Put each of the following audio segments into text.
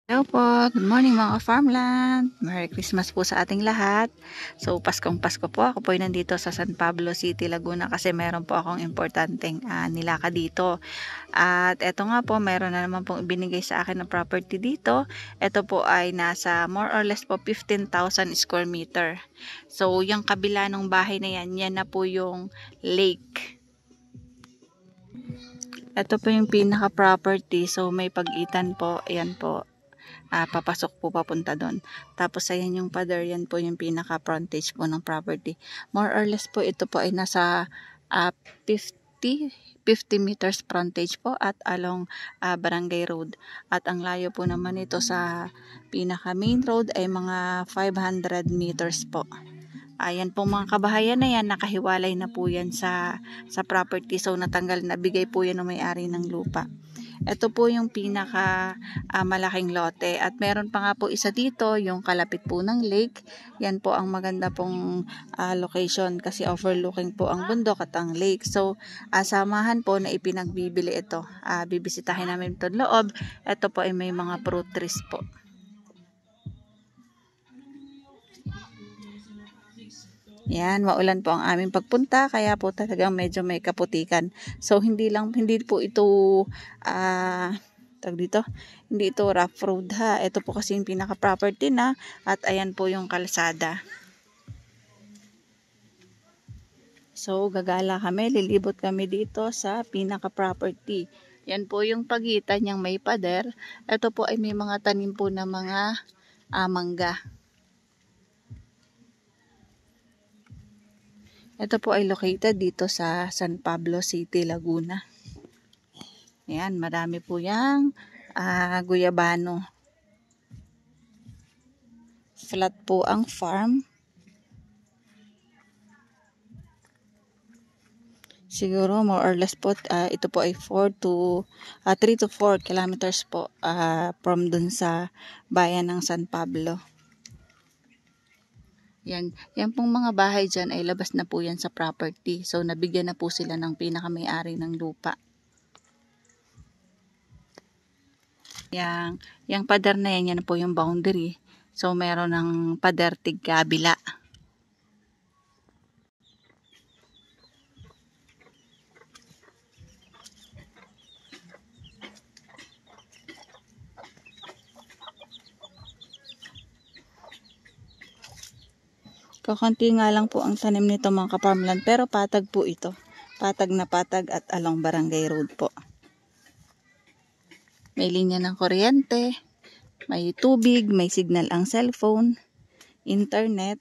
Hello po, good morning mga farmland. Merry Christmas po sa ating lahat. So Paskong Pasko po, ako po ay nandito sa San Pablo City, Laguna kasi meron po akong importanteng nilaka dito. At eto nga po, meron na naman pong ibinigay sa akin na property dito. Ito po ay nasa more or less po 15,000 square meter. So yung kabila ng bahay na yan na po yung lake. Ito po yung pinaka property, so may pagitan po, ayan po. Papasok po papunta doon. Tapos ayan yung pader, yan po yung pinaka frontage po ng property. More or less po ito po ay nasa 50 meters frontage po at along Barangay Road. At ang layo po naman ito sa pinaka main road ay mga 500 meters po. Ayan po mga kabahayan na yan, nakahiwalay na po yan sa property. So natanggal, nabigay po yan ng may-ari ng lupa. Ito po yung pinaka malaking lote at meron pa nga po isa dito yung kalapit po ng lake. Yan po ang maganda pong location kasi overlooking po ang bundok at ang lake. So samahan po na ipinagbibili ito. Bibisitahin namin ito loob. Ito po ay may mga fruit trees po. Yan, maulan po ang aming pagpunta kaya po talagang medyo may kaputikan. So hindi po ito hindi ito rough road ha. Ito po kasi yung pinaka property na at ayan po yung kalsada. So gagala kami, lilibot kami dito sa pinaka property. Yan po yung pagitan niyang may pader. Ito po ay may mga tanim po na mga mangga. Ito po ay located dito sa San Pablo City, Laguna. Ayan, marami po yung guyabano. Flat po ang farm. Siguro more or less po, ito po ay 3 to 4 kilometers po from dun sa bayan ng San Pablo. Yan pong mga bahay dyan ay labas na po yan sa property. So, nabigyan na po sila ng pinaka-may-ari ng lupa. Yang pader na yan po yung boundary. So, meron ng pader tig kabila. Kakunti nga lang po ang tanim nito mga ka-farmland, pero patag po ito. Patag na patag at along Barangay Road po. May linya ng kuryente, may tubig, may signal ang cellphone, internet.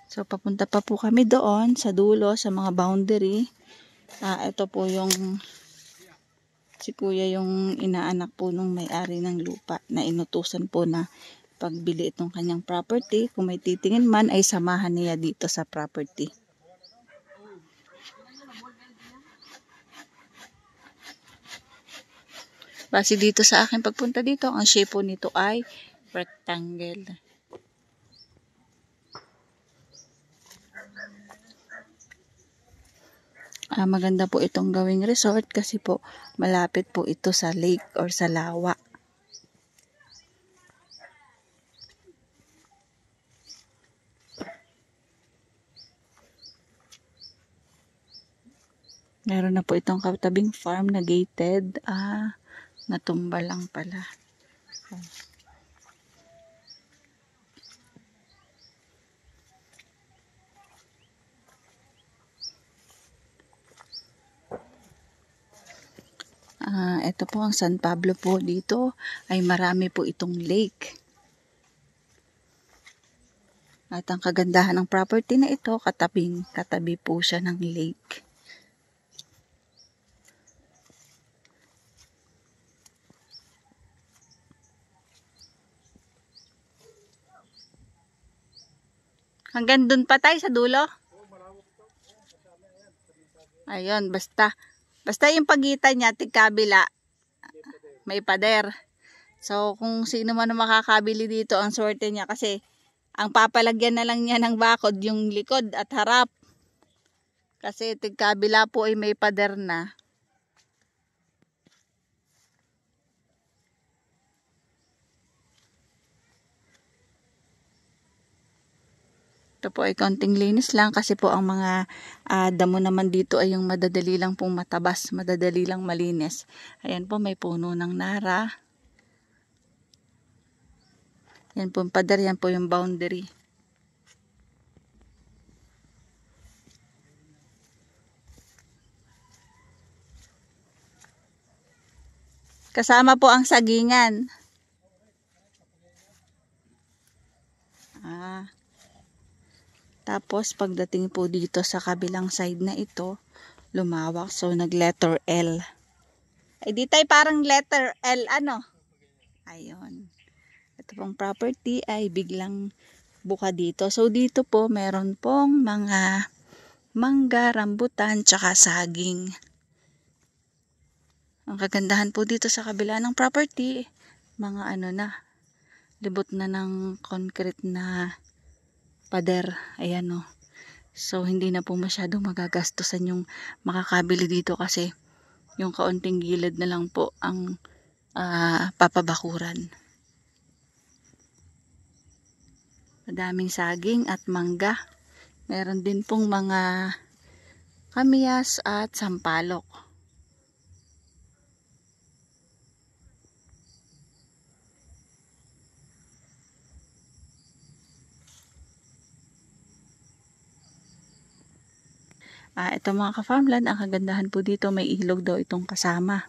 So papunta pa po kami doon sa dulo sa mga boundary. Ito po yung si kuya yung inaanak po nung may-ari ng lupa na inutusan po na pagbili itong kanyang property. Kung may titingin man ay samahan niya dito sa property. Base dito sa aking pagpunta dito, ang shape po nito ay rectangle. Maganda po itong gawing resort kasi po malapit po ito sa lake or sa lawa. Meron na po itong katabing farm na gated. Natumba lang pala. Ito po ang San Pablo po dito ay marami po itong lake. At ang kagandahan ng property na ito, katabi po siya ng lake. Hanggang dun pa tayo sa dulo? Ayun, basta yung pagitan niya, tigkabila, may pader. So, kung sino man makakabili dito, ang swerte niya kasi ang papalagyan na lang niya ng bakod yung likod at harap. Kasi tigkabila po ay may pader na. Ito po ay konting linis lang kasi po ang mga damo naman dito ay yung madadali lang pong matabas, madadali lang malinis. Ayan po, may puno ng nara. Yan po yung pader, yan po yung boundary. Kasama po ang sagingan. Tapos pagdating po dito sa kabilang side na ito, lumawak. So nag letter L. Ay di tayo parang letter L ano? Ayun. Ito pong property ay biglang buka dito. So dito po meron pong mga mangga, rambutan, tsaka saging. Ang kagandahan po dito sa kabila ng property, mga ano na, libot na ng concrete na pader. Ayan o. So hindi na po masyadong magagastusan yung makakabili dito kasi yung kaunting gilid na lang po ang papabakuran. Madaming saging at mangga. Meron din pong mga kamyas at sampalok. Ito mga ka-farmland, ang kagandahan po dito, may ilog daw itong kasama.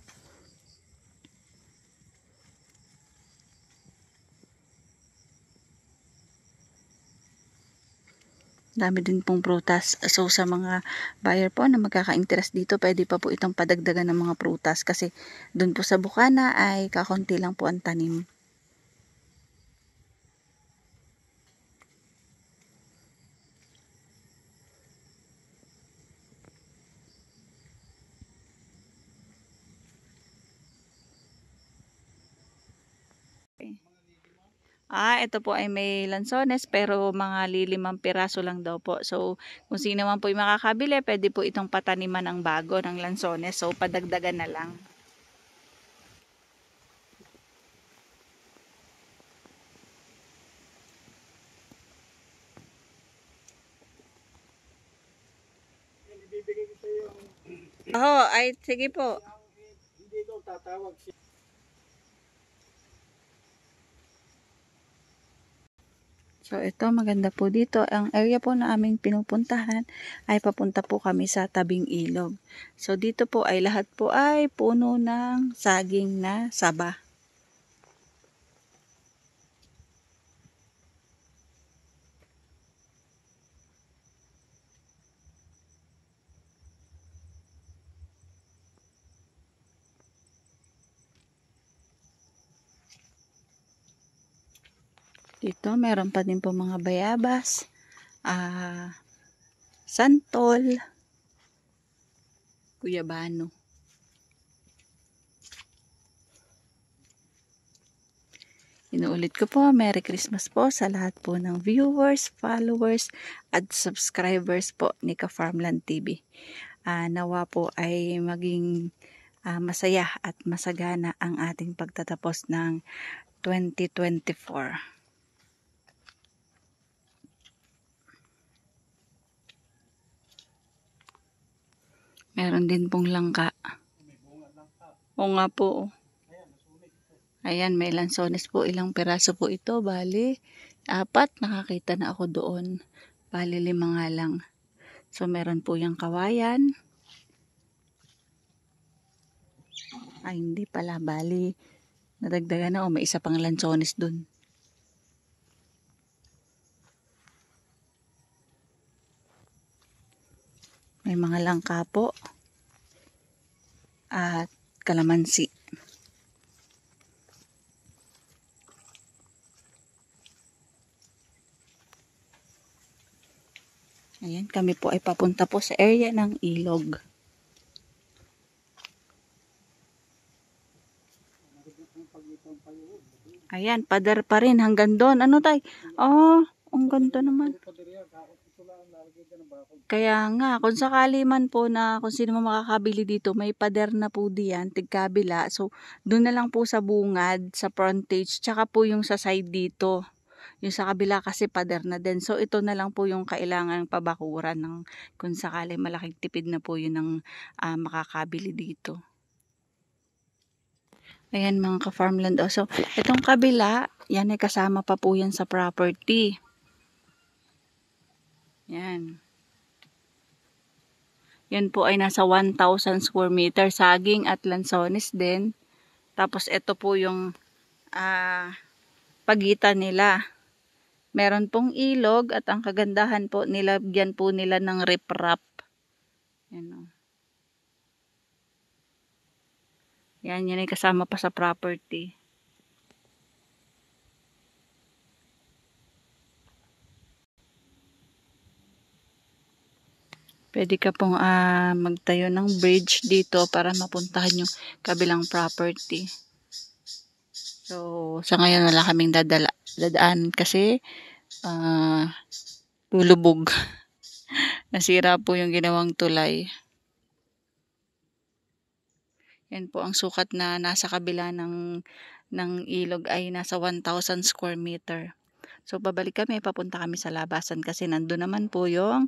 Dami din pong prutas. So sa mga buyer po na magkaka-interest dito, pwede pa po itong padagdagan ng mga prutas kasi dun po sa bukana ay kakonti lang po ang tanim. Ito po ay may lansones pero mga lilimang piraso lang daw po. So, kung sino man po yung makakabili, pwede po itong pataniman ng bago ng lansones. So, padagdagan na lang. Ay sige po. Hindi ko tatawag siya. So ito maganda po dito. Ang area po na aming pinupuntahan ay papunta po kami sa tabing ilog. So dito po ay lahat po ay puno ng saging na saba. Dito meron pa din po mga bayabas, santol, guyabano. Inuulit ko po, Merry Christmas po sa lahat po ng viewers, followers, at subscribers po ni Ka-Farmland TV. Nawa po ay maging masaya at masagana ang ating pagtatapos ng 2024. Meron din pong langka. O nga po. Ayan, may lansones po. Ilang peraso po ito? Bali, 4. Nakakita na ako doon. Bali, 5 nga lang. So, meron po yung kawayan. Hindi pala. Bali, nadagdagan na. May isa pang lansones doon. May mga langka po. At kalamansi. Ayan, kami po ay papunta po sa area ng ilog. Ayan, pader pa rin hanggang doon. Ano tay? Ang ganda naman. Kaya nga, kung sakali man po na kung sino man makakabili dito, may pader na po diyan, tigkabila. So, doon na lang po sa bungad, sa frontage, tsaka po yung sa side dito. Yung sa kabila kasi pader na din. So ito na lang po yung kailangan pabakuran ng kung sakali malaking tipid na po yun ng makakabili dito. Ayan mga ka-farmland. So itong kabila, yan ay kasama pa po yan sa property. Yan. Yan po ay nasa 1,000 square meter saging at lansones din. Tapos ito po yung pagitan nila. Meron pong ilog at ang kagandahan po, nilagyan po nila ng riprap. Yan o. Yan ay kasama pa sa property. Pwede ka pong magtayo ng bridge dito para mapuntahan yung kabilang property. So, sa ngayon wala kaming dadaan kasi lulubog. Nasira po yung ginawang tulay. Yan po ang sukat na nasa kabila ng ilog ay nasa 1,000 square meter. So, babalik kami, papunta kami sa labasan kasi nandun naman po yung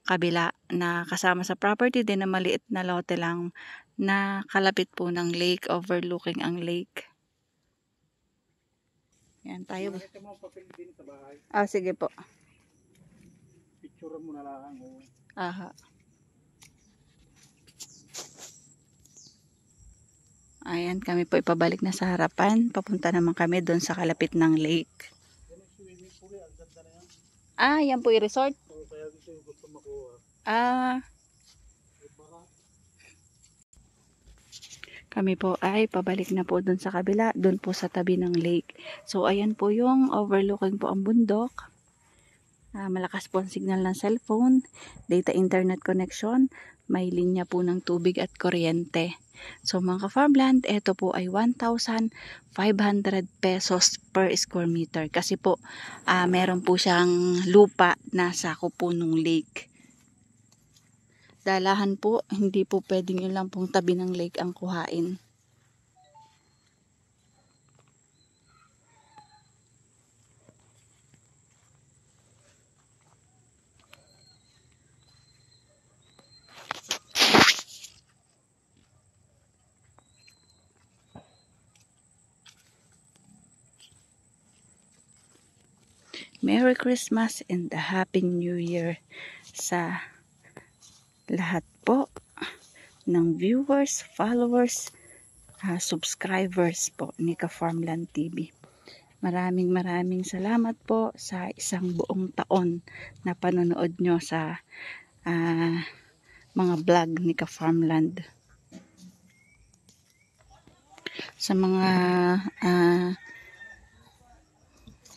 kabila na kasama sa property din na maliit na lote lang na kalapit po ng lake, overlooking ang lake. Yan tayo. Nakita mo ang papel din sa bahay. Sige po. Picture mo na lang. Aha. Ayan, kami po ipabalik na sa harapan. Papunta naman kami doon sa kalapit ng lake. Yan po yung resort. Kaya gusto yung gusto makuha. Kami po ay pabalik na po doon sa kabila, doon po sa tabi ng lake. So, ayan po yung overlooking po ang bundok. Malakas po ang signal ng cellphone, data internet connection, may linya po ng tubig at kuryente. So mga ka-farmland, ito po ay 1,500 pesos per square meter. Kasi po, meron po siyang lupa na sakop po nung lake. Dalahan po, hindi po pwedeng yun lang pong tabi ng lake ang kuhain. Merry Christmas and a Happy New Year sa lahat po ng viewers, followers, subscribers po ni Ka-Farmland TV. Maraming salamat po sa isang buong taon na panonood nyo sa mga vlog ni Ka-Farmland. Sa mga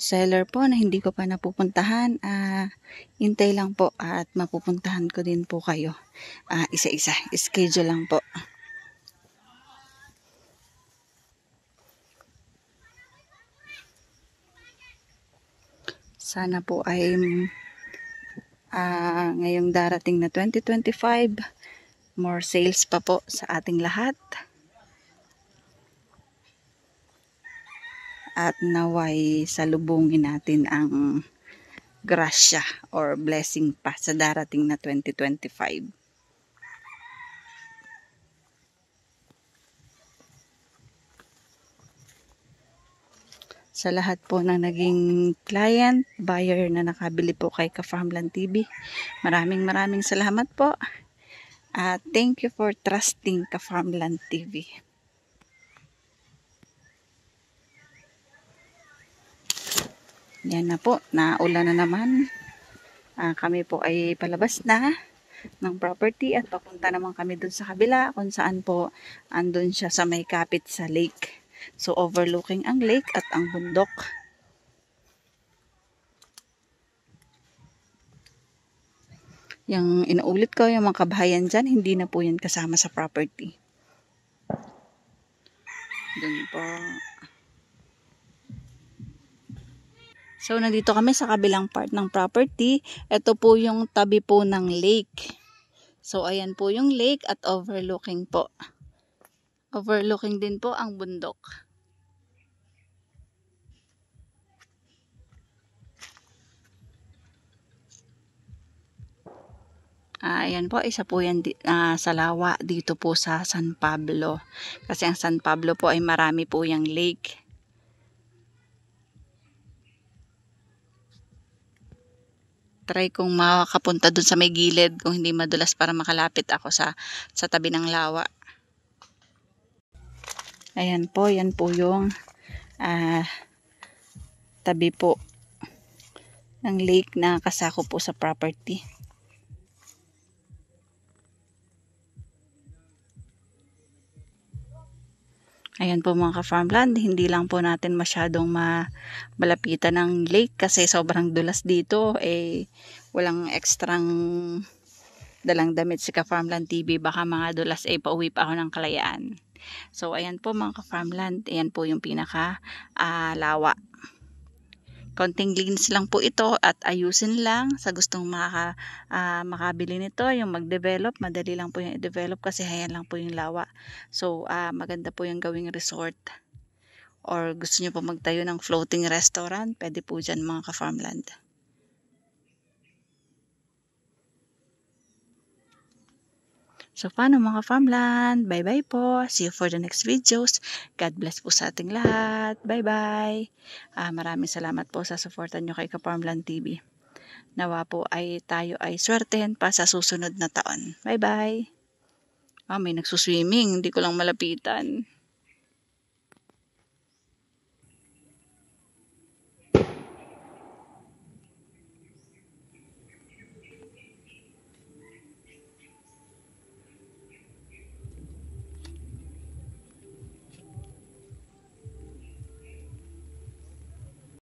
seller po na hindi ko pa napupuntahan, hintay lang po at mapupuntahan ko din po kayo. Isa-isa, schedule lang po. Sana po ay ngayong darating na 2025, more sales pa po sa ating lahat. At naway salubungin natin ang grasya or blessing pa sa darating na 2025. Sa lahat po ng naging client, buyer na nakabili po kay Ka-Farmland TV, maraming salamat po. Thank you for trusting Ka-Farmland TV. Yan na po, naulan na naman. Kami po ay palabas na ng property at papunta naman kami dun sa kabila kung saan po andun siya sa may kapit sa lake. So overlooking ang lake at ang bundok. Yung inuulit ko, yung mga kabahayan dyan, hindi na po yan kasama sa property. Dun po. So, nandito kami sa kabilang part ng property. Ito po yung tabi po ng lake. So, ayan po yung lake at overlooking po. Overlooking din po ang bundok. Ayan po, isa po yan sa lawa dito po sa San Pablo. Kasi ang San Pablo po ay marami po yung lake. Try kong makapunta dun sa may gilid kung hindi madulas para makalapit ako sa tabi ng lawa. Ayan po, yan po yung tabi po ng lake na kasako po sa property. Ayan po mga ka-farmland, hindi lang po natin masyadong malapitan ng lake kasi sobrang dulas dito. Walang ekstrang dalang damit si ka-farmland TV. Baka mga dulas pauwi pa ako ng Kalayaan. So ayan po mga ka-farmland, ayan po yung pinaka lawa. Konting linis lang po ito at ayusin lang sa gustong makabili nito, yung mag-develop. Madali lang po yung i-develop kasi hayan lang po yung lawa. So, maganda po yung gawing resort. Or gusto nyo po magtayo ng floating restaurant, pwede po dyan mga ka-farmland. So, paano mga farmland? Bye-bye po. See you for the next videos. God bless po sa ating lahat. Bye-bye. Maraming salamat po sa supportan nyo kay Ka-Farmland TV. Nawa po ay tayo ay swertehin pa sa susunod na taon. Bye-bye. May nagsuswimming. Hindi ko lang malapitan.